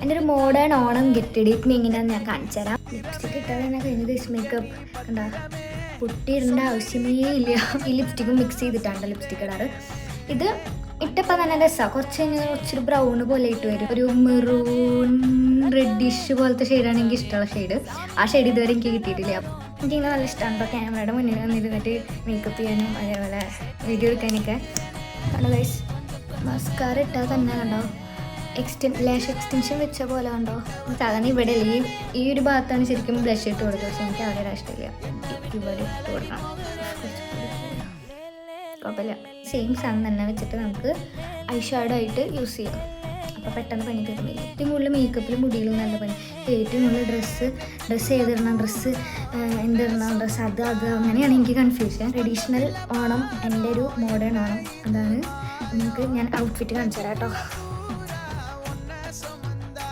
എൻ്റെ ഒരു modern Onam get date എങ്ങനെയാണെന്ന് ഞാൻ കാണിച്ചു തരാം. ലിപ്സ്റ്റിക്ക് ഇട്ടാൽ തന്നെ കഴിഞ്ഞ ദിവസം മേക്കപ്പ് കണ്ടാ പൊട്ടിയിടേണ്ട ആവശ്യമേ ഇല്ല. ഈ ലിപ്സ്റ്റിക്കും മിക്സ് ചെയ്തിട്ടാണ് ലിപ്സ്റ്റിക് ഇടാറ്. ഇത് ഇട്ടപ്പോൾ തന്നെ രസമാണ്. കുറച്ച് കഴിഞ്ഞാൽ കുറച്ചൊരു ബ്രൗണ് പോലെ ഇട്ട് വരും. ഒരു മെറൂൺ റെഡിഷ് പോലത്തെ ഷെയ്ഡാണ് എനിക്ക് ഇഷ്ടമുള്ള ഷെയ്ഡ്. ആ ഷെയ്ഡ് ഇതുവരെ എനിക്ക് കിട്ടിയിട്ടില്ല. എനിക്കിങ്ങനെ നല്ല ഇഷ്ടമാണ് കേട്ടോ ക്യാമറയുടെ മുന്നിൽ വന്നിരുന്നിട്ട് മേക്കപ്പ് ചെയ്യാനും അതേപോലെ വീഡിയോ എടുക്കാനൊക്കെ. കണ്ടോ ഗൈസ്, മസ്കാര ഇട്ടാൽ തന്നെ കണ്ടോ ലാഷ് എക്സ്റ്റൻഷൻ വെച്ച പോലെ കണ്ടോ. സാധാരണ ഇവിടെ ഈ ഒരു ഭാഗത്താണ് ശരിക്കും ബ്ലഷ് ഇട്ട് കൊടുക്കുക. പക്ഷെ എനിക്ക് അവിടെ ഇഷ്ടമില്ല, ഇവിടെ ഇട്ട് കൊടുക്കണം. കുഴപ്പമില്ല, സെയിം സാധനം തന്നെ വെച്ചിട്ട് നമുക്ക് ഐ ഷാഡോ ആയിട്ട് യൂസ് ചെയ്യാം. അപ്പോൾ പെട്ടെന്ന് പണി തീർന്നില്ല. ഏറ്റവും കൂടുതൽ മേക്കപ്പിൽ മുടിയിലും നല്ല പണി. ഏറ്റവും കൂടുതൽ ഡ്രസ്സ് ഏതിടണം, എന്തിടണം, ഡ്രസ്സ് അത് അങ്ങനെയാണ് എനിക്ക് കൺഫ്യൂഷൻ. ട്രഡീഷണൽ ഓണം, എൻ്റെ ഒരു മോഡേൺ ഓണം, അതാണ് നിങ്ങൾക്ക് ഞാൻ ഔട്ട്ഫിറ്റ് കാണിച്ചു തരാം കേട്ടോ.